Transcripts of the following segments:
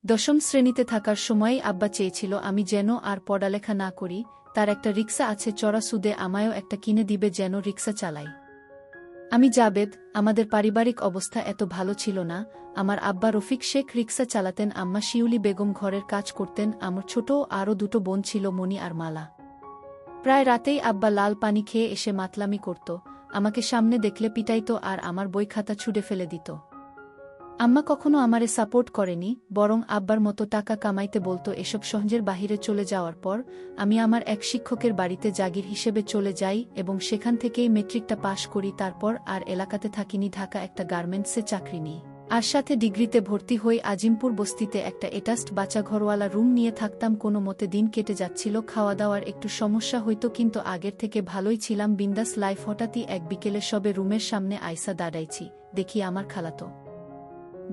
দশম শ্রেণীতে থাকার সময়েই আব্বা চেয়েছিল আমি যেন আর পড়ালেখা না করি, তার একটা রিকশা আছে চড়া সুদে আমায়ও একটা কিনে দিবে যেন রিকশা চালাই। আমি জাবেদ। আমাদের পারিবারিক অবস্থা এত ভালো ছিল না। আমার আব্বা রফিক শেখ রিকশা চালাতেন, আম্মা শিউলি বেগম ঘরের কাজ করতেন, আমার ছোট আরও দুটো বোন ছিল মণি আর মালা। প্রায় রাতেই আব্বা লাল পানি খেয়ে এসে মাতলামি করত, আমাকে সামনে দেখলে পিটাইত আর আমার বই খাতা ছুঁড়ে ফেলে দিত। আম্মা কখনো আমারে সাপোর্ট করেনি, বরং আব্বার মতো টাকা কামাইতে বলতো। এসব সহজের বাহিরে চলে যাওয়ার পর আমি আমার এক শিক্ষকের বাড়িতে জাগির হিসেবে চলে যাই এবং সেখান থেকেই মেট্রিকটা পাশ করি। তারপর আর এলাকাতে থাকিনি, ঢাকা একটা গার্মেন্টসে চাকরি নিই। আর সাথে ডিগ্রিতে ভর্তি হই। আজিমপুর বস্তিতে একটা এটাস্ট বাচ্চা ঘরওয়ালা রুম নিয়ে থাকতাম। কোনো মতে দিন কেটে যাচ্ছিল, খাওয়া দাওয়ার একটু সমস্যা হইতো, কিন্তু আগের থেকে ভালোই ছিলাম, বিন্দাস লাইফ। হঠাৎই এক বিকেলে সবে রুমের সামনে আইসা দাঁড়াইছি, দেখি আমার খালাতো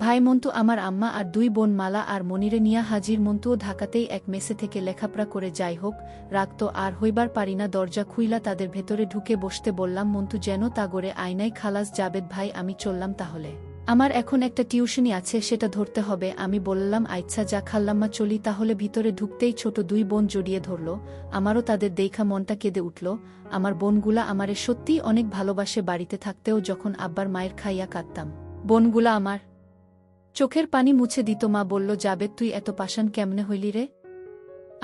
ভাই মন্টু, আমার আম্মা আর দুই বোন মালা আর মনিরে নিয়া হাজির। মন্টুও ঢাকাতেই এক মেসে থেকে লেখাপড়া করে। যাই হোক, রাগ তো আর হইবার পারি না। দরজা খুইলা তাদের ভেতরে ঢুকে বসতে বললাম। মন্টু যেন তাগরে আয়নাই, খালাস জাবেদ ভাই আমি চললাম তাহলে, আমার এখন একটা টিউশনি আছে, সেটা ধরতে হবে। আমি বললাম আচ্ছা যা খাল্লাম্মা, চলি তাহলে। ভিতরে ঢুকতেই ছোট দুই বোন জড়িয়ে ধরল। আমারও তাদের দেখা মনটা কেঁদে উঠল। আমার বোনগুলা আমারে সত্যিই অনেক ভালোবাসে। বাড়িতে থাকতেও যখন আব্বার মায়ের খাইয়া কাঁদতাম, বোনগুলা আমার চোখের পানি মুছে দিত। মা বলল, জাবেদ তুই এত পাষাণ কেমনে হইলি রে?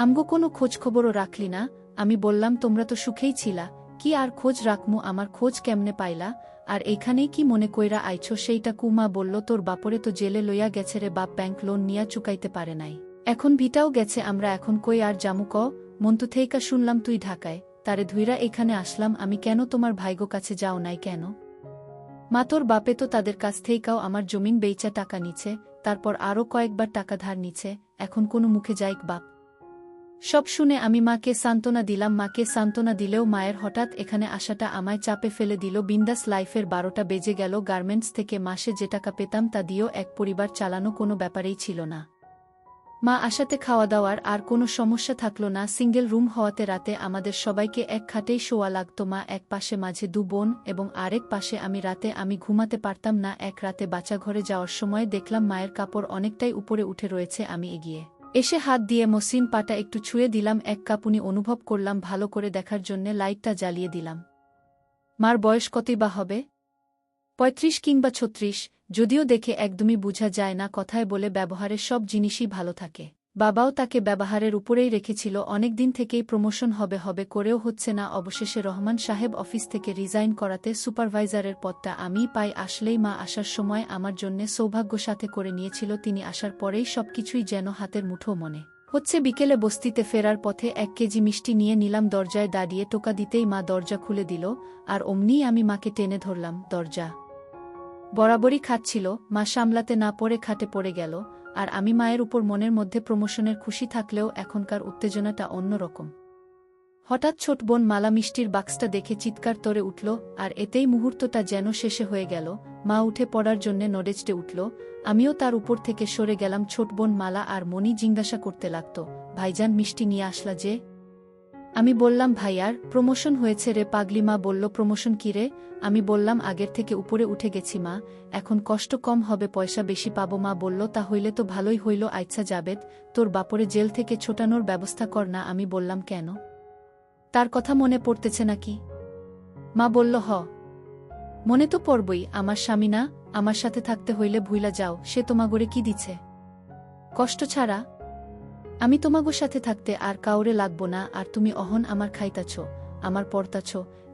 আমগো কোনো খোঁজখবরও রাখলি না? আমি বললাম তোমরা তো সুখেই ছিলা, কি আর খোঁজ রাখমু? আমার খোঁজ কেমনে পাইলা? আর এইখানেই কি মনে কইরা আইছো সেইটা কু? মা বলল, তোর বাপরে তো জেলে লইয়া গেছে রে বাপ, ব্যাংক লোন নিয়া চুকাইতে পারে নাই, এখন ভিটাও গেছে, আমরা এখন কই আর জামু ক? মন্তু থেইকা শুনলাম তুই ঢাকায়, তারে ধুইরা এখানে আসলাম আমি। কেন তোমার ভাইগো কাছে যাও নাই কেন? মা তোর বাপে তো তাদের কাছ থেইকাও আমার জমিন বেইচা টাকা নিছে, তারপর আরও কয়েকবার টাকা ধার নিছে, এখন কোনো মুখে যাইক বাপ? সব শুনে আমি মাকে সান্ত্বনা দিলাম। মাকে সান্ত্বনা দিলেও মায়ের হঠাৎ এখানে আসাটা আমায় চাপে ফেলে দিল। বিন্দাস লাইফের 12টা বেজে গেল। গার্মেন্টস থেকে মাসে যে টাকা পেতাম তা দিয়েও এক পরিবার চালানো কোনো ব্যাপারেই ছিল না। মা আসাতে খাওয়া দাওয়ার আর কোনো সমস্যা থাকলো না। সিঙ্গেল রুম হওয়াতে রাতে আমাদের সবাইকে এক খাটেই শোয়া লাগত। মা এক পাশে, মাঝে দু বোন এবং আরেক পাশে আমি। রাতে আমি ঘুমাতে পারতাম না। এক রাতে বাচ্চাঘরে যাওয়ার সময় দেখলাম মায়ের কাপড় অনেকটাই উপরে উঠে রয়েছে। আমি এগিয়ে এসে হাত দিয়ে মসৃণ পাটা একটু ছুঁয়ে দিলাম। এক কাঁপুনি অনুভব করলাম। ভালো করে দেখার জন্যে লাইটটা জ্বালিয়ে দিলাম। মার বয়স কতই বা হবে? 35 কিংবা 36, যদিও দেখে একদমই বোঝা যায় না। কথায় বলে ব্যবহারের সব জিনিসই ভালো থাকে। বাবাও তাকে ব্যবহারের উপরেই রেখেছিল। অনেকদিন থেকেই প্রমোশন হবে হবে করেও হচ্ছে না। অবশেষে রহমান সাহেব অফিস থেকে রিজাইন করাতে সুপারভাইজারের পদটা আমিই পাই। আসলেই মা আসার সময় আমার জন্যে সৌভাগ্য সাথে করে নিয়েছিল। তিনি আসার পরেই সবকিছুই যেন হাতের মুঠো মনে হচ্ছে। বিকেলে বস্তিতে ফেরার পথে 1 কেজি মিষ্টি নিয়ে নিলাম। দরজায় দাঁড়িয়ে টোকা দিতেই মা দরজা খুলে দিল, আর অমনিই আমি মাকে টেনে ধরলাম। দরজা বরাবরই খাচ্ছিল, মা সামলাতে না পড়ে খাটে পড়ে গেল। আর আমি মায়ের উপর মনের মধ্যে প্রমোশনের খুশি থাকলেও এখনকার উত্তেজনাটা অন্য রকম। হঠাৎ ছোট বোন মালা মিষ্টির বাক্সটা দেখে চিৎকার করে উঠল, আর এতেই মুহূর্তটা যেন শেষে হয়ে গেল। মা উঠে পড়ার জন্যে নড়েচড়ে উঠল, আমিও তার উপর থেকে সরে গেলাম। ছোট বোন মালা আর মনি জিজ্ঞাসা করতে লাগত, ভাইজান মিষ্টি নিয়ে আসলা যে? আমি বললাম, ভাইয়ার প্রমোশন হয়েছে রে পাগলি। মা বলল, প্রমোশন কি রে? আমি বললাম, আগের থেকে উপরে উঠে গেছি মা, এখন কষ্ট কম হবে, পয়সা বেশি পাবো। মা বলল, তা হইলে তো ভালোই হইল। আচ্ছা জাবেদ, তোর বাপরে জেল থেকে ছোটানোর ব্যবস্থা কর না। আমি বললাম, কেন? তার কথা মনে পড়তেছে নাকি? মা বলল, হ, মনে তো পড়বই, আমার স্বামী না? আমার সাথে থাকতে হইলে ভুইলা যাও, সে তোমাগরে কি দিছে? কষ্ট ছাড়া। আমি তোমাগোর সাথে থাকতে আর কাউরে লাগবো না। আর তুমি অহন আমার খাইতাছ, আমার পড়তাছ,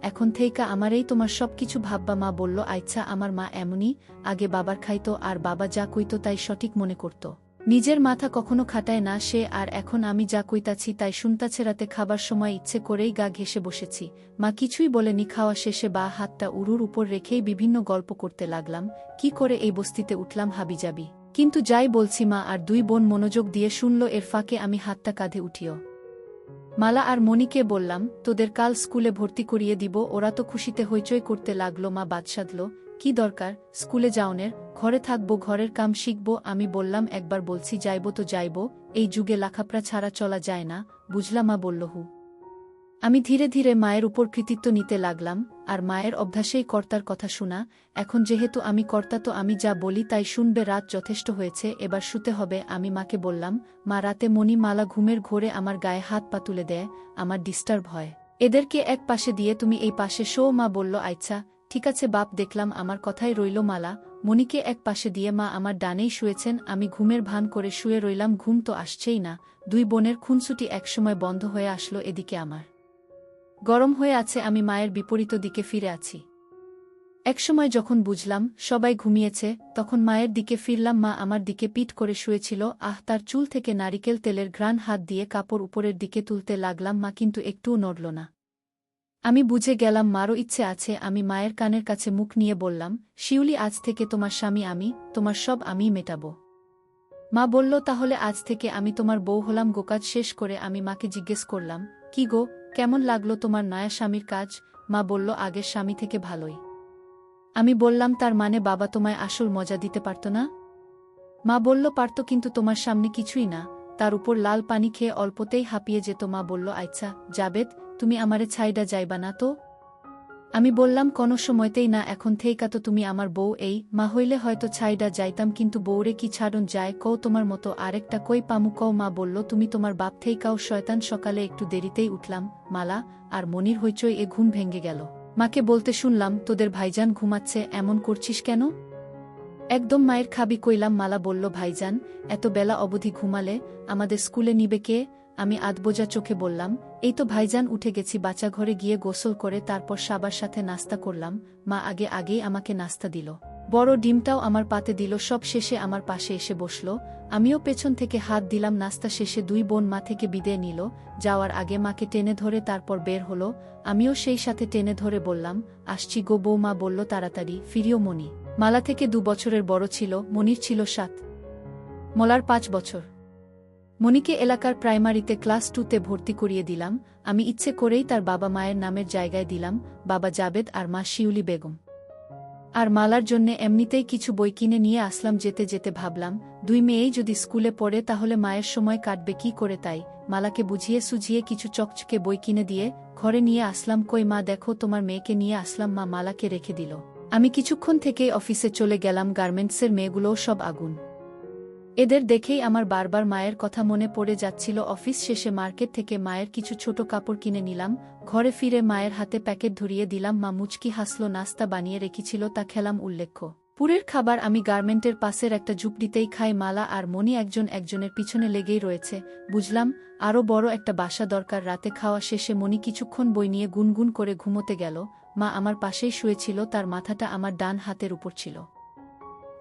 এখন থেইকা আমারেই তোমার সব কিছু ভাববা। মা বলল, আচ্ছা। আমার মা এমনই, আগে বাবার খাইতো আর বাবা যা কইতো তাই সঠিক মনে করত, নিজের মাথা কখনো খাটায় না সে। আর এখন আমি যা কইতাছি তাই শুনতাছে। রাতে খাবার সময় ইচ্ছে করেই গা ঘেঁষে বসেছি। মা কিছুই বলেনি। খাওয়া শেষে বা হাতটা উরুর উপর রেখেই বিভিন্ন গল্প করতে লাগলাম, কি করে এই বস্তিতে উঠলাম হাবিজাবি। কিন্তু যাই বলছি মা আর দুই বোন মনোযোগ দিয়ে শুনল। এর ফাঁকে আমি হাতটা কাঁধে উঠিও মালা আর মনিকে বললাম, তোদের কাল স্কুলে ভর্তি করিয়ে দিব। ওরা তো খুশিতে হইচই করতে লাগলো। মা বাদ সাধল, কি দরকার স্কুলে যাওনের, ঘরে থাকবো, ঘরের কাম শিখব। আমি বললাম, একবার বলছি যাইব তো যাইব, এই যুগে লেখাপড়া ছাড়া চলা যায় না, বুঝলা? মা বলল, হু। আমি ধীরে ধীরে মায়ের উপর কৃতিত্ব নিতে লাগলাম, আর মায়ের অভ্যাসেই কর্তার কথা শোনা। এখন যেহেতু আমি কর্তা, তো আমি যা বলি তাই শুনবে। রাত যথেষ্ট হয়েছে, এবার শুতে হবে। আমি মাকে বললাম, মা, রাতে মণিমালা ঘুমের ঘোরে আমার গায়ে হাত পা তুলে দেয়, আমার ডিস্টার্ব হয়। এদেরকে এক পাশে দিয়ে তুমি এই পাশে শো। মা বলল, আচ্ছা ঠিক আছে বাপ। দেখলাম আমার কথাই রইল। মালা মণিকে এক পাশে দিয়ে মা আমার ডানেই শুয়েছেন। আমি ঘুমের ভান করে শুয়ে রইলাম। ঘুম তো আসছেই না। দুই বোনের খুনসুটি একসময় বন্ধ হয়ে আসলো। এদিকে আমার গরম হয়ে আছে, আমি মায়ের বিপরীত দিকে ফিরে আছি। একসময় যখন বুঝলাম সবাই ঘুমিয়েছে, তখন মায়ের দিকে ফিরলাম। মা আমার দিকে পিঠ করে শুয়েছিল। তার চুল থেকে নারিকেল তেলের ঘ্রাণ। হাত দিয়ে কাপড় উপরের দিকে তুলতে লাগলাম, মা কিন্তু একটুও নড়ল না। আমি বুঝে গেলাম মারও ইচ্ছে আছে। আমি মায়ের কানের কাছে মুখ নিয়ে বললাম, শিউলি, আজ থেকে তোমার স্বামী আমি, তোমার সব আমিই মেটাব। মা বলল, তাহলে আজ থেকে আমি তোমার বউ হলাম। গোকাজ শেষ করে আমি মাকে জিজ্ঞেস করলাম, কি গো, কেমন লাগলো তোমার নয়া স্বামীর কাজ? মা বলল, আগের স্বামী থেকে ভালোই। আমি বললাম, তার মানে বাবা তোমায় আসল মজা দিতে পারত না? মা বলল, পারত, কিন্তু তোমার সামনে কিছুই না। তার উপর লাল পানি খেয়ে অল্পতেই হাঁপিয়ে যেত। মা বলল, আচ্ছা জাবেদ, তুমি আমারে ছাইডা যাইবা না তো? আমি বললাম, কোনো সময়তেই না। এখন থেইকা তো তুমি আমার বউ। এই মা হইলে হয়তো ছাইডা যাইতাম, কিন্তু বউরে কি ছাড়ন যায় কও? তোমার মতো আরেকটা কই পামু কও? মা বলল, তুমি তোমার বাপ থেইকাও শয়তান। সকালে একটু দেরিতেই উঠলাম। মালা আর মনির হইচই এ ঘুম ভেঙে গেল। মাকে বলতে শুনলাম, তোদের ভাইজান ঘুমাচ্ছে, এমন করছিস কেন? একদম মায়ের খাবি কইলাম। মালা বলল, ভাইজান এত বেলা অবধি ঘুমালে আমাদের স্কুলে নিবে কে? আমি আধবোজা চোখে বললাম, এই তো ভাইজান উঠে গেছি। বাচ্চা ঘরে গিয়ে গোসল করে তারপর সাবার সাথে নাস্তা করলাম। মা আগেই আমাকে নাস্তা দিল। বড় ডিমটাও আমার পাতে দিল। সব শেষে আমার পাশে এসে বসল। আমিও পেছন থেকে হাত দিলাম। নাস্তা শেষে দুই বোন মা থেকে বিদায় নিল। যাওয়ার আগে মাকে টেনে ধরে তারপর বের হলো। আমিও সেই সাথে টেনে ধরে বললাম, আসছি গো বউ। মা বলল, তাড়াতাড়ি ফিরিও। মনি মালা থেকে 2 বছরের বড় ছিল, মনির ছিল 7। মলার 5 বছর। মনিকে এলাকার প্রাইমারিতে ক্লাস 2তে ভর্তি করিয়ে দিলাম। আমি ইচ্ছে করেই তার বাবা মায়ের নামের জায়গায় দিলাম বাবা জাবেদ আর মা শিউলি বেগম। আর মালার জন্যে এমনিতেই কিছু বই কিনে নিয়ে আসলাম। যেতে যেতে ভাবলাম, 2 মেয়েই যদি স্কুলে পড়ে তাহলে মায়ের সময় কাটবে কি করে। তাই মালাকে বুঝিয়ে সুঝিয়ে কিছু চকচকে বই কিনে দিয়ে ঘরে নিয়ে আসলাম। কই মা, দেখো তোমার মেয়েকে নিয়ে আসলাম। মা মালাকে রেখে দিল। আমি কিছুক্ষণ থেকেই অফিসে চলে গেলাম। গার্মেন্টসের মেয়েগুলোও সব আগুন। এদের দেখেই আমার বারবার মায়ের কথা মনে পড়ে যাচ্ছিল। অফিস শেষে মার্কেট থেকে মায়ের কিছু ছোট কাপড় কিনে নিলাম। ঘরে ফিরে মায়ের হাতে প্যাকেট ধরিয়ে দিলাম। মা মুচকি হাসল। নাস্তা বানিয়ে রেখেছিল, তা খেলাম। উল্লেখ্য, পুরের খাবার আমি গার্মেন্টের পাশের একটা ঝুপড়িতেই খাই। মালা আর মনি একজনের পিছনে লেগেই রয়েছে। বুঝলাম আরও বড় একটা বাসা দরকার। রাতে খাওয়া শেষে মনি কিছুক্ষণ বই নিয়ে গুনগুন করে ঘুমোতে গেল। মা আমার পাশেই শুয়েছিল, তার মাথাটা আমার ডান হাতের উপর ছিল।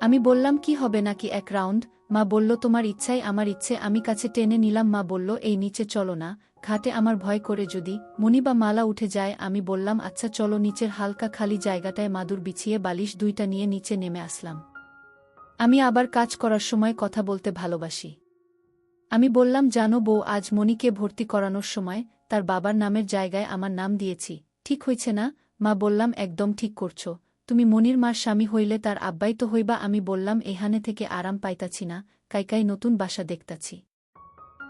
আমি বললাম, কি হবে নাকি 1 রাউন্ড? মা বলল, তোমার ইচ্ছাই আমার ইচ্ছে। আমি কাছে টেনে নিলাম। মা বলল, এই নিচে চলো না, ঘাটে আমার ভয় করে যদি মনি বা মালা উঠে যায়। আমি বললাম, আচ্ছা চলো। নিচের হালকা খালি জায়গাটায় মাদুর বিছিয়ে বালিশ 2টা নিয়ে নিচে নেমে আসলাম। আমি আবার কাজ করার সময় কথা বলতে ভালোবাসি। আমি বললাম, জানো বউ, আজ মনিকে ভর্তি করানোর সময় তার বাবার নামের জায়গায় আমার নাম দিয়েছি। ঠিক হয়েছে না? মা বললাম, একদম ঠিক করছো। তুমি মনির মার স্বামী হইলে তার আব্বাই তো হইবা। আমি বললাম, এখানে থেকে আরাম পাইতাছি না, কাইকাই নতুন বাসা দেখতাছি।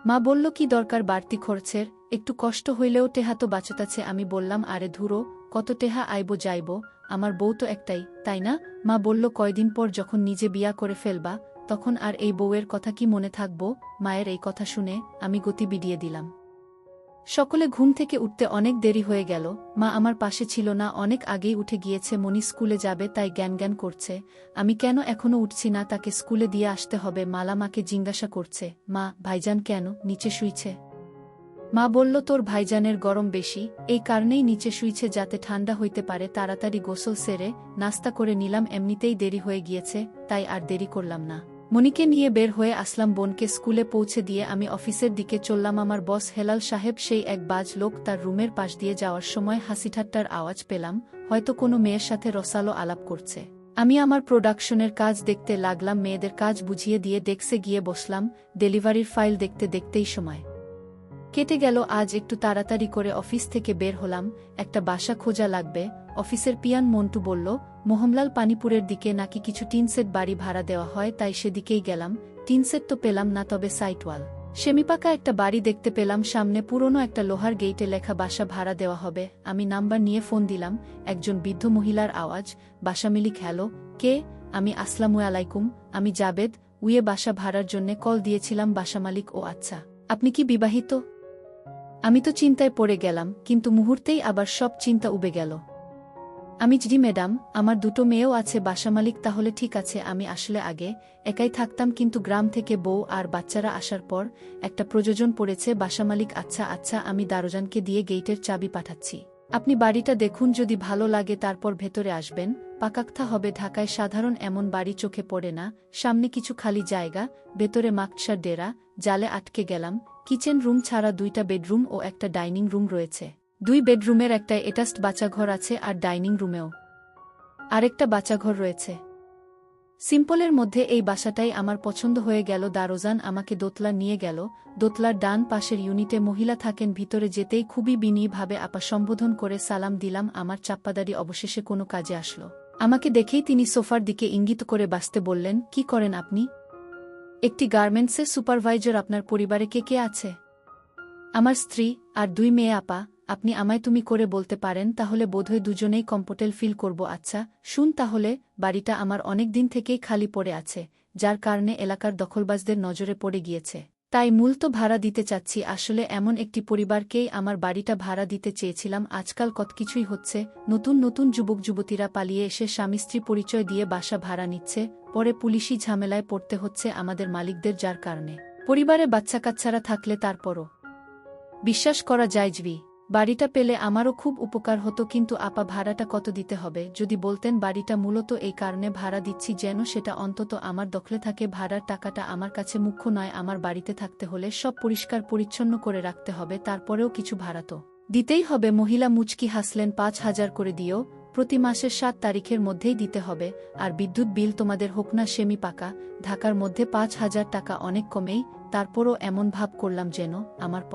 মা বলল, কি দরকার বাড়তি খরচের? একটু কষ্ট হইলেও টেহা তো বাঁচতাছে। আমি বললাম, আরে ধুরো, কত টেহা আইব যাইব, আমার বউ তো একটাই, তাই না? মা বলল, কয়দিন পর যখন নিজে বিয়া করে ফেলবা তখন আর এই বউয়ের কথা কি মনে থাকব? মায়ের এই কথা শুনে আমি গতি বিডিয়ে দিলাম। সকলে ঘুম থেকে উঠতে অনেক দেরি হয়ে গেল। মা আমার পাশে ছিল না, অনেক আগেই উঠে গিয়েছে। মনি স্কুলে যাবে তাই জ্ঞান করছে। আমি কেন এখনো উঠছি না, তাকে স্কুলে দিয়ে আসতে হবে। মালা মাকে জিজ্ঞাসা করছে, মা, ভাইজান কেন নিচে শুইছে? মা বলল, তোর ভাইজানের গরম বেশি, এই কারণেই নিচে শুইছে, যাতে ঠান্ডা হইতে পারে। তাড়াতাড়ি গোসল সেরে নাস্তা করে নিলাম। এমনিতেই দেরি হয়ে গিয়েছে, তাই আর দেরি করলাম না। মনিকে নিয়ে বের হয়ে আসলাম। বোনকে স্কুলে পৌঁছে দিয়ে আমি অফিসের দিকে চললাম। আমার বস হেলাল সাহেব, সেই এক বাজ লোক, তার রুমের পাশ দিয়ে যাওয়ার সময় হাসিঠাট্টার আওয়াজ পেলাম। হয়তো কোনো মেয়ের সাথে রসালো আলাপ করছে। আমি আমার প্রোডাকশনের কাজ দেখতে লাগলাম। মেয়েদের কাজ বুঝিয়ে দিয়ে ডেস্কে গিয়ে বসলাম। ডেলিভারির ফাইল দেখতে দেখতেই সময় কেটে গেল। আজ একটু তাড়াতাড়ি করে অফিস থেকে বের হলাম। একটা বাসা খোঁজা লাগবে। অফিসের পিয়ান মন্টু বলল, মোহনলাল পানিপুরের দিকে নাকি কিছু টিনসেট বাড়ি ভাড়া দেওয়া হয়, তাই সেদিকেই গেলাম। টিনসেট তো পেলাম না, তবে সাইটওয়াল সেমিপাকা একটা বাড়ি দেখতে পেলাম, সামনে পুরনো একটা লোহার গেইটে লেখা বাসা ভাড়া দেওয়া হবে। আমি নাম্বার নিয়ে ফোন দিলাম। একজন বৃদ্ধ মহিলার আওয়াজ, বাসা মালিক। হ্যালো, কে? আমি আসসালামু আলাইকুম, আমি জাবেদ, উইয়ে বাসা ভাড়ার জন্যে কল দিয়েছিলাম। বাসা মালিক: ও আচ্ছা, আপনি কি বিবাহিত? আমি তো চিন্তায় পড়ে গেলাম, কিন্তু মুহূর্তেই আবার সব চিন্তা উবে গেল। আমি: জি ম্যাডাম, আমার দুটো মেয়েও আছে। বাসা মালিক: তাহলে ঠিক আছে। আমি আসলে আগে একাই থাকতাম, কিন্তু গ্রাম থেকে বউ আর বাচ্চারা আসার পর একটা প্রয়োজন পড়েছে। বাসা মালিক: আচ্ছা আচ্ছা, আমি দারোজানকে দিয়ে গেইটের চাবি পাঠাচ্ছি। আপনি বাড়িটা দেখুন, যদি ভালো লাগে তারপর ভেতরে আসবেন। পাকাক্তা হবে। ঢাকায় সাধারণ এমন বাড়ি চোখে পড়ে না। সামনে কিছু খালি জায়গা, ভেতরে মাকসার ডেরা। জালে আটকে গেলাম। কিচেন রুম ছাড়া 2টা বেডরুম ও একটা ডাইনিং রুম রয়েছে। 2 বেডরুমের একটা এটাস্ট বাচ্চাঘর আছে, আর ডাইনিং রুমেও আরেকটা বাচ্চাঘর রয়েছে। সিম্পলের মধ্যে এই বাসাটাই আমার পছন্দ হয়ে গেল। দারোজান আমাকে দোতলা নিয়ে গেল। দোতলার ডান পাশের ইউনিটে মহিলা থাকেন। ভিতরে যেতেই খুবই বিনীভাবে আপা সম্বোধন করে সালাম দিলাম। আমার চাপ্পাদারি অবশেষে কোনো কাজে আসলো। আমাকে দেখেই তিনি সোফার দিকে ইঙ্গিত করে বাসতে বললেন: কি করেন আপনি? একটি গার্মেন্টসের সুপারভাইজার। আপনার পরিবারে কে কে আছে? আমার স্ত্রী আর 2 মেয়ে। আপা, আপনি আমায় তুমি করে বলতে পারেন, তাহলে বোধহয় দুজনেই কমফোর্টেবল ফিল করব। আচ্ছা শুন তাহলে, বাড়িটা আমার অনেক দিন থেকেই খালি পড়ে আছে, যার কারণে এলাকার দখলবাজদের নজরে পড়ে গিয়েছে। তাই মূলত ভাড়া দিতে চাচ্ছি। আসলে এমন একটি পরিবারকেই আমার বাড়িটা ভাড়া দিতে চেয়েছিলাম। আজকাল কত কিছুই হচ্ছে। নতুন নতুন যুবক যুবতীরা পালিয়ে এসে স্বামী স্ত্রী পরিচয় দিয়ে বাসা ভাড়া নিচ্ছে, পরে পুলিশি ঝামেলায় পড়তে হচ্ছে আমাদের মালিকদের, যার কারণে পরিবারে বাচ্চা কাচ্চারা থাকলে তারপরও বিশ্বাস করা যায় বাড়িটা পেলে আমারও খুব উপকার হতো। কিন্তু আপা, ভাড়াটা কত দিতে হবে যদি বলতেন? বাড়িটা মূলত এই কারণে ভাড়া দিচ্ছি যেন সেটা অন্তত আমার দখলে থাকে। ভাড়ার টাকাটা আমার কাছে মুখ্য নয়। আমার বাড়িতে থাকতে হলে সব পরিষ্কার পরিচ্ছন্ন করে রাখতে হবে, তারপরেও কিছু ভাড়া তো দিতেই হবে। মহিলা মুচকি হাসলেন। 5,000 করে দিও, প্রতি মাসের 7 তারিখের মধ্যেই দিতে হবে। আর বিদ্যুৎ বিল তোমাদের হোক না সেমি পাকা, ঢাকার মধ্যে 5,000 টাকা অনেক কমেই। তারপরও এমন ভাব করলাম যেন আমার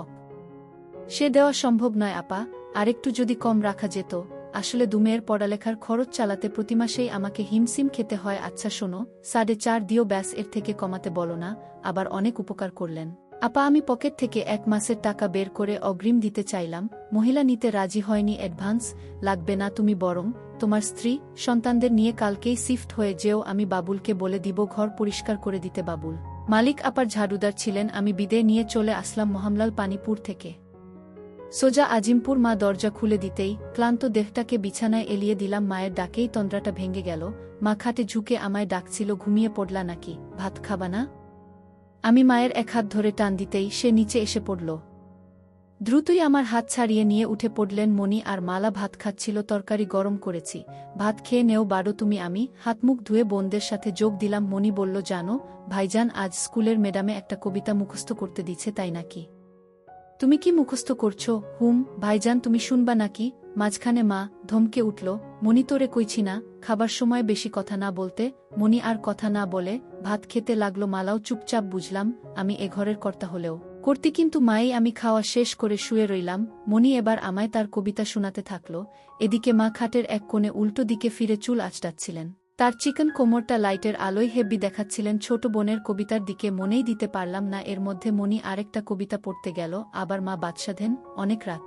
সে দেওয়া সম্ভব নয়। আপা, আরেকটু যদি কম রাখা যেত। আসলে 2 মেয়ের পড়ালেখার খরচ চালাতে প্রতি মাসেই আমাকে হিমসিম খেতে হয়। আচ্ছা শোনো, 4.5 দিও ব্যাস, এর থেকে কমাতে বলো না। আবার অনেক উপকার করলেন। আপা, আমি পকেট থেকে 1 মাসের টাকা বের করে অগ্রিম দিতে চাইলাম। মহিলা নিতে রাজি হয়নি। অ্যাডভান্স লাগবে না, তুমি বরং তোমার স্ত্রী সন্তানদের নিয়ে কালকেই শিফট হয়ে যেও। আমি বাবুলকে বলে দিব ঘর পরিষ্কার করে দিতে। বাবুল মালিক আপার ঝাড়ুদার ছিলেন। আমি বিদায় নিয়ে চলে আসলাম মোহামলাল পানিপুর থেকে সোজা আজিমপুর। মা দরজা খুলে দিতেই ক্লান্ত দেহটাকে বিছানায় এলিয়ে দিলাম। মায়ের ডাকেই তন্দ্রাটা ভেঙে গেল। মা খাটে ঝুঁকে আমায় ডাকছিল। ঘুমিয়ে পড়লা নাকি? ভাত খাবা না? আমি মায়ের এক হাত ধরে টান দিতেই সে নিচে এসে পড়ল। দ্রুতই আমার হাত ছাড়িয়ে নিয়ে উঠে পড়লেন। মণি আর মালা ভাত খাচ্ছিল। তরকারি গরম করেছি, ভাত খেয়ে নেও বাড়ো তুমি। আমি হাত মুখ ধুয়ে বোনদের সাথে যোগ দিলাম। মণি বলল, জানো ভাইজান আজ স্কুলের ম্যাডামে একটা কবিতা মুখস্থ করতে দিচ্ছে, তাই নাকি? তুমি কি মুখস্থ করছো? হুম। ভাইজান তুমি শুনবা নাকি? মাঝখানে মা ধমকে উঠল। মণি তোরে কইছি না খাবার সময় বেশি কথা না বলতে। মণি আর কথা না বলে ভাত খেতে লাগলো। মালাও চুপচাপ। বুঝলাম আমি এ ঘরের কর্তা হলেও করতি, কিন্তু মাই। আমি খাওয়া শেষ করে শুয়ে রইলাম। মণি এবার আমায় তার কবিতা শোনাতে থাকল। এদিকে মা খাটের এক কোণে উল্টো দিকে ফিরে চুল আঁচড়াচ্ছিলেন। তার চিকন কোমরটা লাইটের আলোয় হেব্বি দেখাচ্ছিলেন। ছোট বোনের কবিতার দিকে মনেই দিতে পারলাম না। এর মধ্যে মণি আরেকটা কবিতা পড়তে গেল। আবার মা বাদশাধেন। অনেক রাত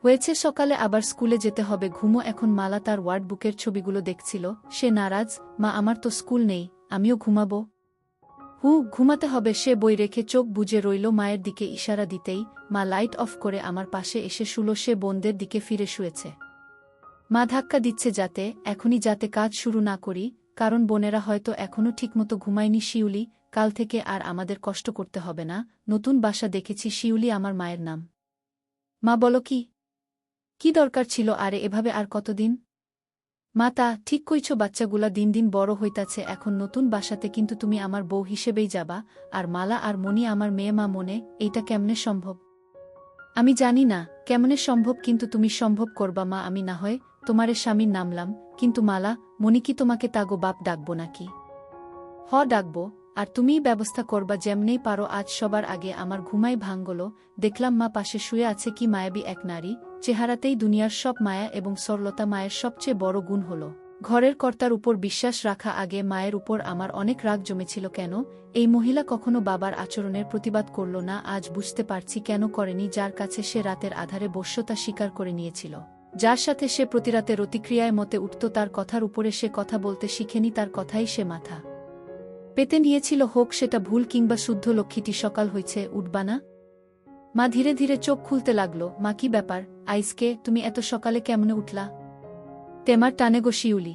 হয়েছে, সকালে আবার স্কুলে যেতে হবে, ঘুমো এখন। মালা তার ওয়ার্ড বুকের ছবিগুলো দেখছিল। সে নারাজ। মা আমার তো স্কুল নেই, আমিও ঘুমাবো। ঘুমাতে হবে। সে বই রেখে চোখ বুজে রইল। মায়ের দিকে ইশারা দিতেই মা লাইট অফ করে আমার পাশে এসে শুলো। সে বোনদের দিকে ফিরে শুয়েছে। মা ধাক্কা দিচ্ছে এখনই যাতে কাজ শুরু না করি, কারণ বোনেরা হয়তো এখনও ঠিকমতো ঘুমায়নি। শিউলি, কাল থেকে আর আমাদের কষ্ট করতে হবে না। নতুন বাসা দেখেছি। শিউলি আমার মায়ের নাম। মা বলো কি দরকার ছিল আরে এভাবে? আর কতদিন? মা তা ঠিক কইছ, বাচ্চাগুলা দিন দিন বড় হইতাছে। এখন নতুন বাসাতে কিন্তু তুমি আমার বউ হিসেবেই যাবা, আর মালা আর মণি আমার মেয়ে। মা মনে এইটা কেমনে সম্ভব? আমি জানি না কেমনে সম্ভব, কিন্তু তুমি সম্ভব করবা মা। আমি না হয় তোমারে স্বামীর নামলাম, কিন্তু মালা মণি কি তোমাকে তাগো বাপ ডাকবো নাকি? ডাকবো, আর তুমিই ব্যবস্থা করবা যেমনেই পারো। আজ সবার আগে আমার ঘুমাই ভাঙল। দেখলাম মা পাশে শুয়ে আছে। কি মায়াবী এক নারী, চেহারাতেই দুনিয়ার সব মায়া এবং সরলতা। মায়ের সবচেয়ে বড় গুণ হল ঘরের কর্তার উপর বিশ্বাস রাখা আগে মায়ের উপর আমার অনেক রাগ জমেছিল কেন এই মহিলা কখনো বাবার আচরণের প্রতিবাদ করল না। আজ বুঝতে পারছি কেন করেনি। যার কাছে সে রাতের আধারে বশ্যতা স্বীকার করে নিয়েছিল, যার সাথে সে প্রতিরাতে রতিক্রিয়ায় মতে উঠত, তার কথার উপরে সে কথা বলতে শিখেনি, তার কথাই সে মাথা পেতে নিয়েছিল। হোক সেটা ভুল কিংবা শুদ্ধ, লক্ষ্মীটি সকাল হয়েছে, উঠবা না? মা ধীরে ধীরে চোখ খুলতে লাগল। মা, কি ব্যাপার আইসকে, তুমি এত সকালে কেমনে উঠলা? তেমার টানে গো শিউলি।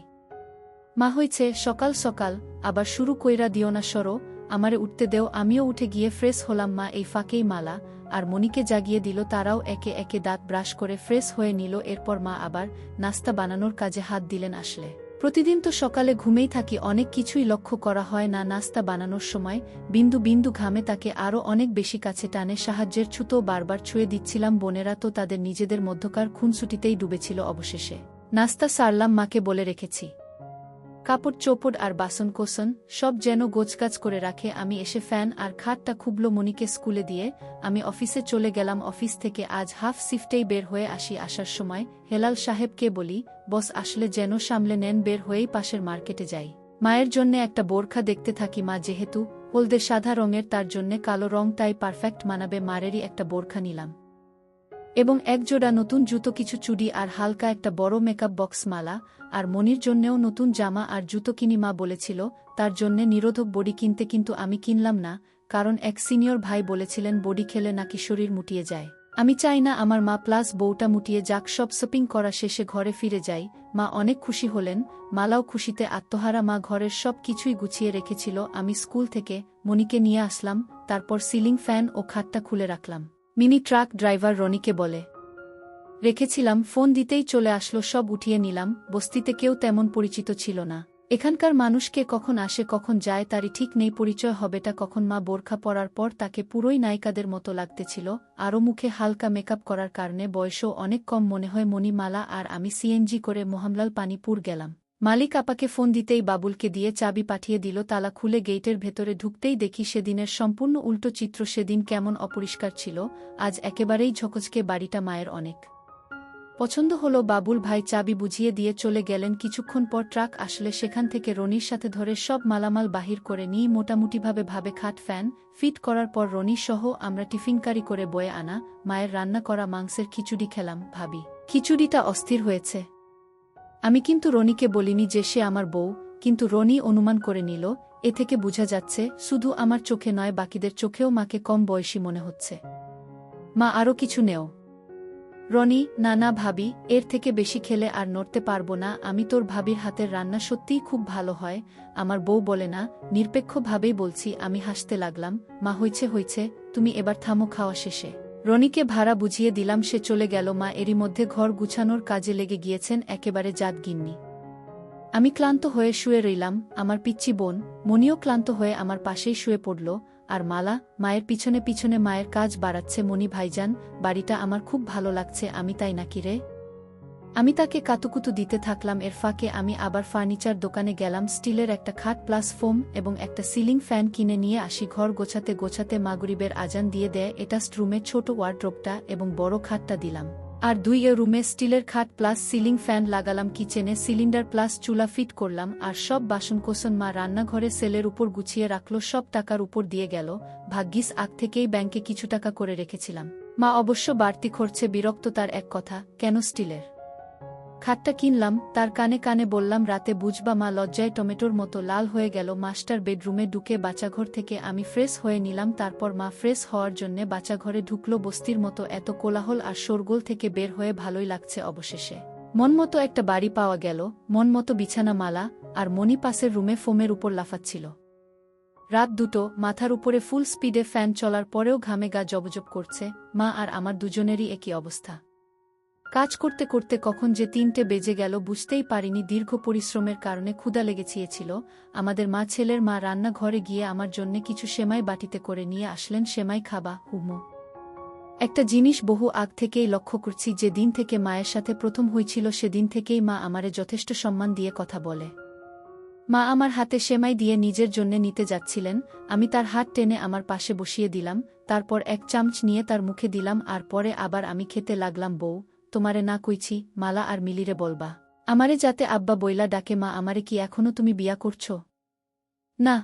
মা, হইছে সকাল সকাল আবার শুরু কইরা দিও না, সরো, আমারে উঠতে দেও। আমিও উঠে গিয়ে ফ্রেশ হলাম। মা এই ফাঁকেই মালা আর মনিকে জাগিয়ে দিল। তারাও একে একে দাঁত ব্রাশ করে ফ্রেশ হয়ে নিল। এরপর মা আবার নাস্তা বানানোর কাজে হাত দিলেন। আসলে প্রতিদিন তো সকালে ঘুমেই থাকি, অনেক কিছুই লক্ষ্য করা হয় না। নাস্তা বানানোর সময় বিন্দু বিন্দু ঘামে তাকে আরও অনেক বেশি কাছে টানে। সাহায্যের ছুতো বারবার ছুঁয়ে দিচ্ছিলাম। বোনেরা তো তাদের নিজেদের মধ্যকার খুনসুটিতেই ডুবেছিল। অবশেষে নাস্তা সারলাম। মাকে বলে রেখেছি কাপড় চোপড় আর বাসন কোসন সব যেন গোছগাছ করে রাখে। আমি এসে ফ্যান আর খাটটা খুবলো। মনিকে স্কুলে দিয়ে আমি অফিসে চলে গেলাম। অফিস থেকে আজ হাফ শিফটেই বের হয়ে আসি। আসার সময় হেলাল সাহেবকে বলি, বস আসলে যেন সামলে নেন, বের হয়েই পাশের মার্কেটে যাই। মায়ের জন্যে একটা বোরখা দেখতে থাকি। মা যেহেতু হলদে সাদা রঙের, তার জন্যে কালো রংটাই পারফেক্ট মানাবে। মারেরই একটা বোরখা নিলাম এবং একজোড়া নতুন জুতো, কিছু চুড়ি আর হালকা একটা বড় মেকআপ বক্স মালা। আর মনির জন্যেও নতুন জামা আর জুতো কিনি। মা বলেছিল তার জন্যে নিরোধক বডি কিনতে, কিন্তু আমি কিনলাম না, কারণ এক সিনিয়র ভাই বলেছিলেন বডি খেলে নাকি শরীর মুটিয়ে যায়। আমি চাই না আমার মা প্লাস বউটা মুটিয়ে যাক। সব শপিং করা শেষে ঘরে ফিরে যাই। মা অনেক খুশি হলেন, মালাও খুশিতে আত্মহারা। মা ঘরের সব কিছুই গুছিয়ে রেখেছিল। আমি স্কুল থেকে মনিকে নিয়ে আসলাম, তারপর সিলিং ফ্যান ও খাটটা খুলে রাখলাম। মিনি ট্রাক ড্রাইভার রনিকে বলে রেখেছিলাম, ফোন দিতেই চলে আসলো। সব উঠিয়ে নিলাম। বস্তিতে কেউ তেমন পরিচিত ছিল না। এখানকার মানুষকে কখন আসে কখন যায় তারই ঠিক নেই, পরিচয় হবেটা কখন। মা বোরখা পরার পর তাকে পুরোই নায়িকাদের মতো লাগতেছিল। আরও মুখে হালকা মেকআপ করার কারণে বয়সও অনেক কম মনে হয়। মনি, মালা আর আমি সিএনজি করে মোহামলাল পানিপুর গেলাম। মালিক আপাকে ফোন দিতেই বাবুলকে দিয়ে চাবি পাঠিয়ে দিল। তালা খুলে গেটের ভেতরে ঢুকতেই দেখি সেদিনের সম্পূর্ণ উল্টো চিত্র। সেদিন কেমন অপরিষ্কার ছিল, আজ একেবারেই ঝকঝকে। বাড়িটা মায়ের অনেক পছন্দ হলো। বাবুল ভাই চাবি বুঝিয়ে দিয়ে চলে গেলেন। কিছুক্ষণ পর ট্রাক আসলে সেখান থেকে রনির সাথে ধরে সব মালামাল বাহির করে নিই। মোটামুটিভাবে খাট ফ্যান ফিট করার পর রনি সহ আমরা টিফিনকারি করে বয়ে আনা মায়ের রান্না করা মাংসের খিচুড়ি খেলাম। ভাবি খিচুড়িটা অস্থির হয়েছে। আমি কিন্তু রনিকে বলিনি যে সে আমার বউ, কিন্তু রনি অনুমান করে নিল। এ থেকে বোঝা যাচ্ছে শুধু আমার চোখে নয়, বাকিদের চোখেও মাকে কম বয়সী মনে হচ্ছে। মা, আরও কিছু নেও? রনি, না না ভাবি, এর থেকে বেশি খেলে আর নড়তে পারবো না আমি। তোর ভাবির হাতের রান্না সত্যিই খুব ভালো হয়। আমার বউ বলে না, নিরপেক্ষভাবেই বলছি। আমি হাসতে লাগলাম। মা, হইছে হইছে, তুমি এবার থামো, খাওয়া শেষে রনিকে ভাড়া বুঝিয়ে দিলাম। সে চলে গেল। মা এরই মধ্যে ঘর গুছানোর কাজে লেগে গিয়েছেন, একেবারে জাত গিন্নি। আমি ক্লান্ত হয়ে শুয়ে রইলাম। আমার পিচ্চি বোন মনিও ক্লান্ত হয়ে আমার পাশেই শুয়ে পড়ল। আর মালা মায়ের পিছনে পিছনে মায়ের কাজ বাড়াচ্ছে। মনি, ভাইজান, বাড়িটা আমার খুব ভালো লাগছে। আমি তাই নাকি রে? আমি তাকে কাতুকুতু দিতে থাকলাম। এর ফাঁকে আমি আবার ফার্নিচার দোকানে গেলাম। স্টিলের একটা খাট প্লাস ফোম এবং একটা সিলিং ফ্যান কিনে নিয়ে আসি। ঘর গোছাতে গোছাতে মাগরিবের আজান দিয়ে দেয়। এটাস্ট রুমে ছোট ওয়ার্ড্রোবটা এবং বড় খাটটা দিলাম। আর 2 রুমে স্টিলের খাট প্লাস সিলিং ফ্যান লাগালাম। কিচেনে সিলিন্ডার প্লাস চুলা ফিট করলাম। আর সব বাসনকোসন মা রান্নাঘরে সেলের উপর গুছিয়ে রাখল। সব টাকার উপর দিয়ে গেল। ভাগ্যিস আগ থেকেই ব্যাংকে কিছু টাকা করে রেখেছিলাম। মা অবশ্য বাড়তি খরচে বিরক্ত। তার এক কথা, কেন স্টিলের খাটটা কিনলাম? তার কানে কানে বললাম, রাতে বুঝবা। মা লজ্জায় টমেটোর মতো লাল হয়ে গেল। মাস্টার বেডরুমে ঢুকে বাচ্চাঘর থেকে আমি ফ্রেশ হয়ে নিলাম। তারপর মা ফ্রেশ হওয়ার জন্যে বাচ্চাঘরে ঢুকলো। বস্তির মতো এত কোলাহল আর শোরগোল থেকে বের হয়ে ভালোই লাগছে। অবশেষে মন মতো একটা বাড়ি পাওয়া গেল, মন মতো বিছানা। মালা আর মনি পাশের রুমে ফোমের উপর লাফাচ্ছিল। রাত 2, মাথার উপরে ফুল স্পিডে ফ্যান চলার পরেও ঘামে গা জবজব করছে। মা আর আমার দুজনেরই একই অবস্থা। কাজ করতে করতে কখন যে 3টে বেজে গেল বুঝতেই পারিনি। দীর্ঘ পরিশ্রমের কারণে ক্ষুধা লেগেছিল। আমাদের মা ছেলের মা রান্নাঘরে গিয়ে আমার জন্যে কিছু সেমাই বাটিতে করে নিয়ে আসলেন। সেমাই খাবা? হুমো। একটা জিনিস বহু আগ থেকেই লক্ষ্য করছি। যে দিন থেকে মায়ের সাথে প্রথম হয়েছিল সেদিন থেকেই মা আমারে যথেষ্ট সম্মান দিয়ে কথা বলে। মা আমার হাতে সেমাই দিয়ে নিজের জন্যে নিতে যাচ্ছিলেন। আমি তার হাত টেনে আমার পাশে বসিয়ে দিলাম। তারপর এক চামচ নিয়ে তার মুখে দিলাম আর পরে আবার আমি খেতে লাগলাম। বউ, তোমারে না কইছি মালা আর মিলিরে বলবা আমারে যাতে আব্বা বইলা ডাকে। মা, আমারে কি এখনো তুমি বিয়া করছ? না।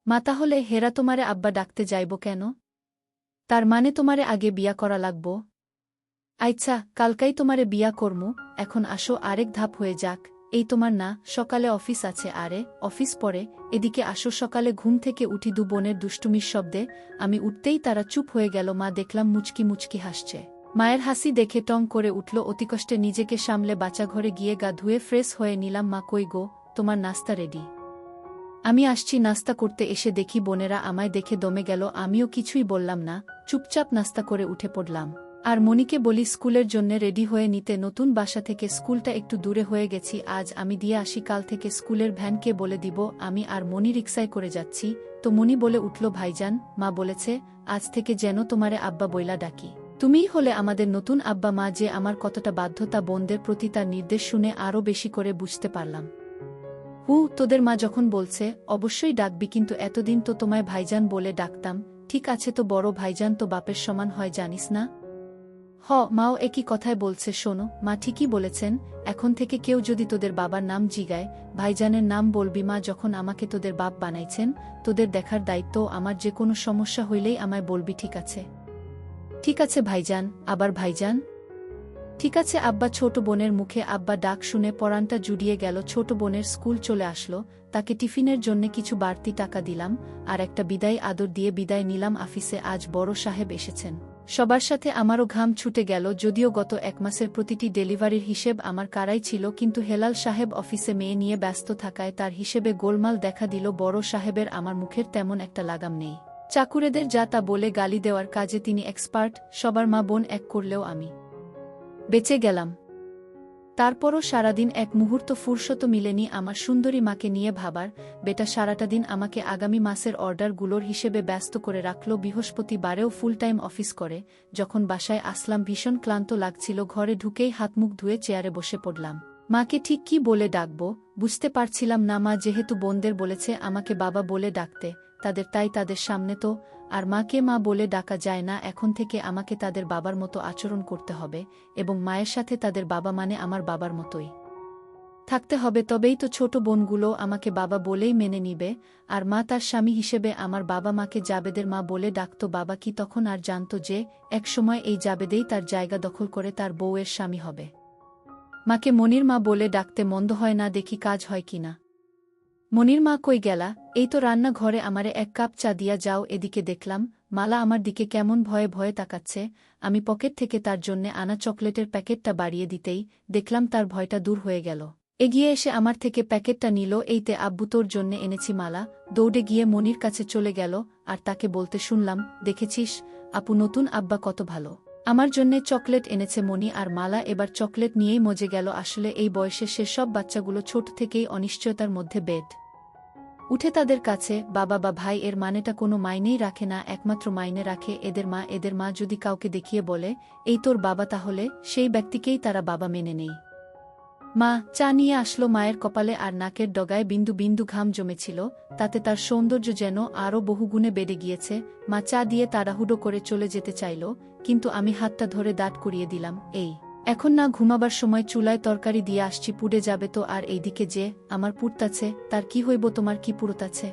মা, তাহলে হেরা তোমারে আব্বা ডাকতে যাইব কেন? তার মানে তোমারে আগে বিয়া করা লাগব? আচ্ছা, কালকাই তোমারে বিয়া করমু। এখন আসো, আরেক ধাপ হয়ে যাক। এই তোমার না সকালে অফিস আছে? আরে অফিস পরে, এদিকে আসো। সকালে ঘুম থেকে উঠি দু বোনের দুষ্টুমির শব্দে। আমি উঠতেই তারা চুপ হয়ে গেল। মা দেখলাম মুচকি মুচকি হাসছে। মায়ের হাসি দেখে টং করে উঠল। অতিকষ্টে নিজেকে সামলে বাচ্চাঘরে গিয়ে গা ধুয়ে ফ্রেশ হয়ে নিলাম। মা, কই গো, তোমার নাস্তা রেডি? আমি আসছি। নাস্তা করতে এসে দেখি বোনেরা আমায় দেখে দমে গেল। আমিও কিছুই বললাম না, চুপচাপ নাস্তা করে উঠে পড়লাম। আর মনিকে বলি স্কুলের জন্য রেডি হয়ে নিতে। নতুন বাসা থেকে স্কুলটা একটু দূরে হয়ে গেছি। আজ আমি দিয়ে আসি, কাল থেকে স্কুলের ভ্যানকে বলে দিব আমি আর মনি রিকশায় করে যাচ্ছি। তো মনি বলে উঠল, ভাইজান, মা বলেছে আজ থেকে যেন তোমারে আব্বা বইলা ডাকি। তুমিই হলে আমাদের নতুন আব্বা। মা যে আমার কতটা বাধ্যতা বোনদের প্রতি, তার নির্দেশ শুনে আরও বেশি করে বুঝতে পারলাম। তোদের মা যখন বলছে অবশ্যই ডাকবি, কিন্তু এতদিন তো তোমায় ভাইজান বলে ডাকতাম। ঠিক আছে, তো বড় ভাইজান তো বাপের সমান হয়, জানিস না? মাও একই কথায় বলছে। শোনো, মা ঠিকই বলেছেন। এখন থেকে কেউ যদি তোদের বাবার নাম জিগায়, ভাইজানের নাম বলবি। মা যখন আমাকে তোদের বাপ বানাইছেন, তোদের দেখার দায়িত্ব আমার। যে কোনো সমস্যা হইলেই আমায় বলবি, ঠিক আছে? ঠিক আছে ভাইজান। আবার ভাইজান? ঠিক আছে আব্বা। ছোট বোনের মুখে আব্বা ডাক শুনে পরানটা জুড়িয়ে গেল। ছোট বোনের স্কুল চলে আসলো, তাকে টিফিনের জন্য কিছু বাড়তি টাকা দিলাম, আর একটা বিদায় আদর দিয়ে বিদায় নিলাম। আফিসে আজ বড় সাহেব এসেছেন। সবার সাথে আমারও ঘাম ছুটে গেল। যদিও গত এক মাসের প্রতিটি ডেলিভারির হিসেব আমার কারাই ছিল, কিন্তু হেলাল সাহেব অফিসে মেয়ে নিয়ে ব্যস্ত থাকায় তার হিসেবে গোলমাল দেখা দিল। বড় সাহেবের আমার মুখের তেমন একটা লাগাম নেই। চাকুরেদের যা তা বলে গালি দেওয়ার কাজে তিনি এক্সপার্ট। সবার মা বোন এক করলেও আমি বেঁচে গেলাম। তারপরও সারাদিন এক মুহূর্ত ফুরসত মিলেনি আমার সুন্দরী মাকে নিয়ে ভাবার। বেটা সারাটা দিন আমাকে আগামী মাসের অর্ডারগুলোর হিসেবে ব্যস্ত করে রাখল। বৃহস্পতিবারেও ফুল টাইম অফিস করে। যখন বাসায় আসলাম ভীষণ ক্লান্ত লাগছিল। ঘরে ঢুকেই হাতমুখ ধুয়ে চেয়ারে বসে পড়লাম। মাকে ঠিক কি বলে ডাকব বুঝতে পারছিলাম না। মা যেহেতু বোনদের বলেছে আমাকে বাবা বলে ডাকতে, তাই তাদের সামনে তো আর মাকে মা বলে ডাকা যায় না। এখন থেকে আমাকে তাদের বাবার মতো আচরণ করতে হবে, এবং মায়ের সাথে তাদের বাবা মানে আমার বাবার মতোই থাকতে হবে। তবেই তো ছোট বোনগুলো আমাকে বাবা বলেই মেনে নিবে। আর মা তার স্বামী হিসেবে আমার বাবা মাকে জাবেদের মা বলে ডাকত। বাবা কি তখন আর জানত যে একসময় এই জাবেদেই তার জায়গা দখল করে তার বউয়ের স্বামী হবে? মাকে মনির মা বলে ডাকতে মন্দ হয় না, দেখি কাজ হয় কিনা। মনির মা, কই গেলা? এই তো রান্না ঘরে, আমারে এক কাপ চা দিয়া যাও। এদিকে দেখলাম মালা আমার দিকে কেমন ভয়ে ভয়ে তাকাচ্ছে। আমি পকেট থেকে তার জন্যে আনা চকলেটের প্যাকেটটা বাড়িয়ে দিতেই দেখলাম তার ভয়টা দূর হয়ে গেল। এগিয়ে এসে আমার থেকে প্যাকেটটা নিল। এইতে আব্বু, তোর জন্যে এনেছি। মালা দৌড়ে গিয়ে মনির কাছে চলে গেল, আর তাকে বলতে শুনলাম, দেখেছিস আপু, নতুন আব্বা কত ভালো, আমার জন্যে চকলেট এনেছে। মনি আর মালা এবার চকলেট নিয়েই মজে গেল। আসলে এই বয়সে সেসব বাচ্চাগুলো ছোট থেকেই অনিশ্চয়তার মধ্যে বেড উঠে তাদের কাছে বাবা বা ভাই এর মানেটা কোনো মাইনেই রাখে না। একমাত্র মাইনে রাখে এদের মা। এদের মা যদি কাউকে দেখিয়ে বলে এই তোর বাবা, তাহলে সেই ব্যক্তিকেই তারা বাবা মেনে নেই। মা চা নিয়ে আসলো। মায়ের কপালে আর নাকের ডগায় বিন্দু বিন্দু ঘাম জমেছিল, তাতে তার সৌন্দর্য যেন আরও বহুগুণে বেড়ে গিয়েছে। মা চা দিয়ে তাড়াহুড়ো করে চলে যেতে চাইল, কিন্তু আমি হাতটা ধরে দাঁড় করিয়ে দিলাম। এই এখন না, ঘুমাবার সময় চুলায় তরকারি দিয়ে আসছি, পুড়ে যাবে তো। আর এইদিকে যে আমার পুড়তাছে, তার কি হইব? তোমার কি পুড়তাছে?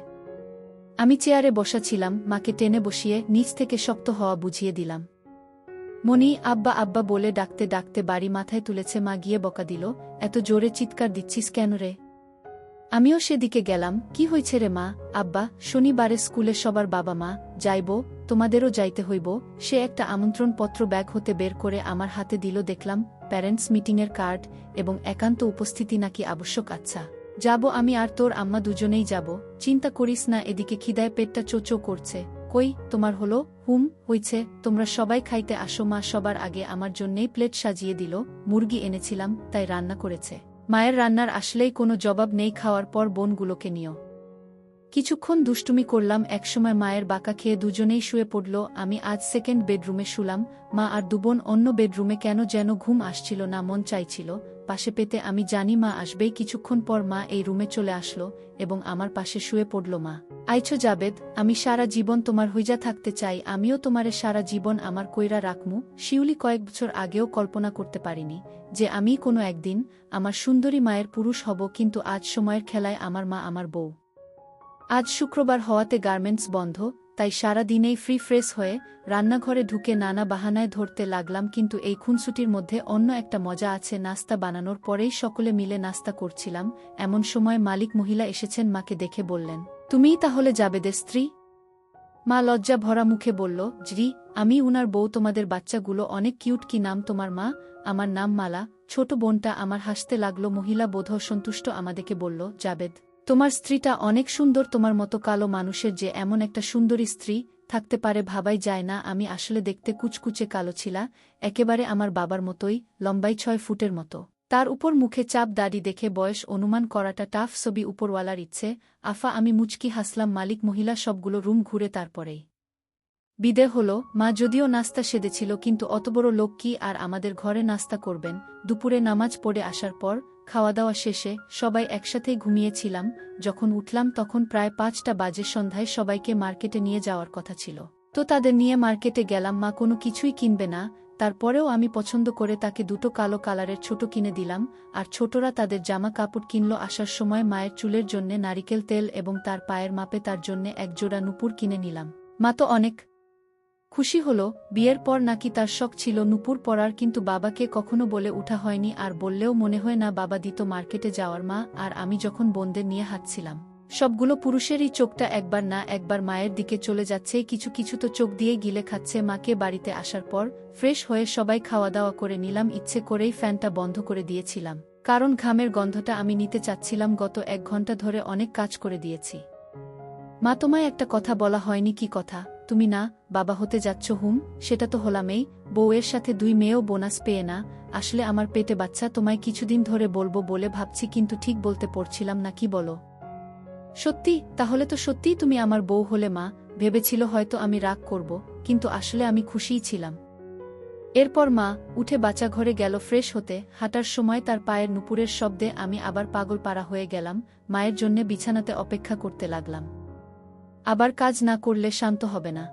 আমি চেয়ারে বসা ছিলাম, মাকে টেনে বসিয়ে নিচ থেকে শক্ত হওয়া বুঝিয়ে দিলাম। মনি আব্বা আব্বা বলে ডাকতে ডাকতে বাড়ি মাথায় তুলেছে। মা গিয়ে বকা দিল, এত জোরে চিৎকার দিচ্ছিস কেন রে? আমিও সেদিকে গেলাম। কি হয়েছে রে মা? আব্বা, শনিবারে স্কুলে সবার বাবা মা যাইব, তোমাদেরও যাইতে হইব। সে একটা আমন্ত্রণপত্র ব্যাগ হতে বের করে আমার হাতে দিল। দেখলাম প্যারেন্টস মিটিংয়ের কার্ড, এবং একান্ত উপস্থিতি নাকি আবশ্যক। আচ্ছা যাব, আমি আর তোর আম্মা দুজনেই যাব। চিন্তা করিস না। এদিকে খিদায় পেটটা চোচো করছে। কই তোমার হলো? হইছে। তোমরা সবাই খাইতে আসো। মা সবার আগে আমার জন্যেই প্লেট সাজিয়ে দিল। মুরগি এনেছিলাম, তাই রান্না করেছে। মায়ের রান্নার আসলেই কোনো জবাব নেই। খাওয়ার পর বোনগুলোকে নিও কিছুক্ষণ দুষ্টুমি করলাম। একসময় মায়ের বাঁকা খেয়ে দুজনেই শুয়ে পড়ল। আমি আজ সেকেন্ড বেডরুমে শুলাম। মা আর দুবোন অন্য বেডরুমে। কেন যেন ঘুম আসছিল না, মন চাইছিল পাশে পেতে আমি জানি মা আসবেই। কিছুক্ষণ পর মা এই রুমে চলে আসলো এবং আমার পাশে শুয়ে পড়ল। মা, আইছো জাবেদ, আমি সারা জীবন তোমার হইজা থাকতে চাই। আমিও তোমারে সারা জীবন আমার কইরা রাখমু। শিউলি কয়েক বছর আগেও কল্পনা করতে পারিনি যে আমি কোনো একদিন আমার সুন্দরী মায়ের পুরুষ হব, কিন্তু আজ সময়ের খেলায় আমার মা আমার বউ। আজ শুক্রবার হওয়াতে গার্মেন্টস বন্ধ, তাই সারা দিনেই ফ্রেশ হয়ে রান্নাঘরে ঢুকে নানা বাহানায় ধরতে লাগলাম। কিন্তু এই খুনসুটির মধ্যে অন্য একটা মজা আছে। নাস্তা বানানোর পরেই সকলে মিলে নাস্তা করছিলাম, এমন সময় মালিক মহিলা এসেছেন। মাকে দেখে বললেন, তুমিই তাহলে জাবেদের স্ত্রী? মা লজ্জা ভরা মুখে বলল, জি, আমি উনার বউ। তোমাদের বাচ্চাগুলো অনেক কিউট। কি নাম তোমার মা? আমার নাম মালা। ছোট বোনটা আমার হাসতে লাগলো। মহিলা বোধহয় সন্তুষ্ট আমাদেরকে বলল, জাবেদ, তোমার স্ত্রীটা অনেক সুন্দর। তোমার মতো কালো মানুষের যে এমন একটা সুন্দরী স্ত্রী থাকতে পারে ভাবাই যায় না। আমি আসলে দেখতে কুচকুচে কালো ছিলা, একেবারে আমার বাবার মতোই, লম্বাই 6 ফুটের মতো। তার উপর মুখে চাপ দাড়ি দেখে বয়স অনুমান করাটা টাফ। ছবি উপরওয়ালার ইচ্ছে। আফা আমি মুচকি হাসলাম। মালিক মহিলা সবগুলো রুম ঘুরে তারপরেই বিদে হলো। মা যদিও নাস্তা সেদেছিল, কিন্তু অত বড় লোক কি আর আমাদের ঘরে নাস্তা করবেন? দুপুরে নামাজ পড়ে আসার পর খাওয়া দাওয়া শেষে সবাই একসাথেই ঘুমিয়েছিলাম। যখন উঠলাম তখন প্রায় 5টা বাজে। সন্ধ্যায় সবাইকে মার্কেটে নিয়ে যাওয়ার কথা ছিল, তো তাদের নিয়ে মার্কেটে গেলাম। মা কোনো কিছুই কিনবে না, তারপরেও আমি পছন্দ করে তাকে 2টো কালো কালারের ছোট কিনে দিলাম, আর ছোটরা তাদের জামা কাপড় কিনল। আসার সময় মায়ের চুলের জন্যে নারিকেল তেল এবং তার পায়ের মাপে তার জন্যে এক জোড়া নুপুর কিনে নিলাম। মা তো অনেক খুশি হলো। বিয়ের পর নাকি তার শখ ছিল নুপুর পরার, কিন্তু বাবাকে কখনো বলে উঠা হয়নি, আর বললেও মনে হয় না বাবা দিত মার্কেটে যাওয়ার। মা আর আমি যখন বোনদের নিয়ে হাঁটছিলাম, সবগুলো পুরুষেরই চোখটা একবার না একবার মায়ের দিকে চলে যাচ্ছে। কিছু কিছু তো চোখ দিয়ে গিলে খাচ্ছে। মাকে বাড়িতে আসার পর ফ্রেশ হয়ে সবাই খাওয়া দাওয়া করে নিলাম। ইচ্ছে করেই ফ্যানটা বন্ধ করে দিয়েছিলাম, কারণ ঘামের গন্ধটা আমি নিতে চাচ্ছিলাম। গত 1 ঘন্টা ধরে অনেক কাজ করে দিয়েছি। মা, তোমায় একটা কথা বলা হয়নি। কি কথা? তুমি না বাবা হতে যাচ্ছ? সেটা তো হলামেই। বউয়ের সাথে 2 মেয়েও বোনাস পেয়ে না। আসলে আমার পেটে বাচ্চা। তোমায় কিছুদিন ধরে বলবো বলে ভাবছি, কিন্তু ঠিক বলতে পারছিলাম না। কি বলো? সত্যি? তাহলে তো সত্যিই তুমি আমার বউ হলে। মা ভেবেছিল হয়তো আমি রাগ করব, কিন্তু আসলে আমি খুশিই ছিলাম। এরপর মা উঠে বাচ্চা ঘরে গেল ফ্রেশ হতে। হাঁটার সময় তার পায়ের নুপুরের শব্দে আমি আবার পাগল পাড়া হয়ে গেলাম। মায়ের জন্যে বিছানাতে অপেক্ষা করতে লাগলাম। আবার কাজ না করলে শান্ত হবে না।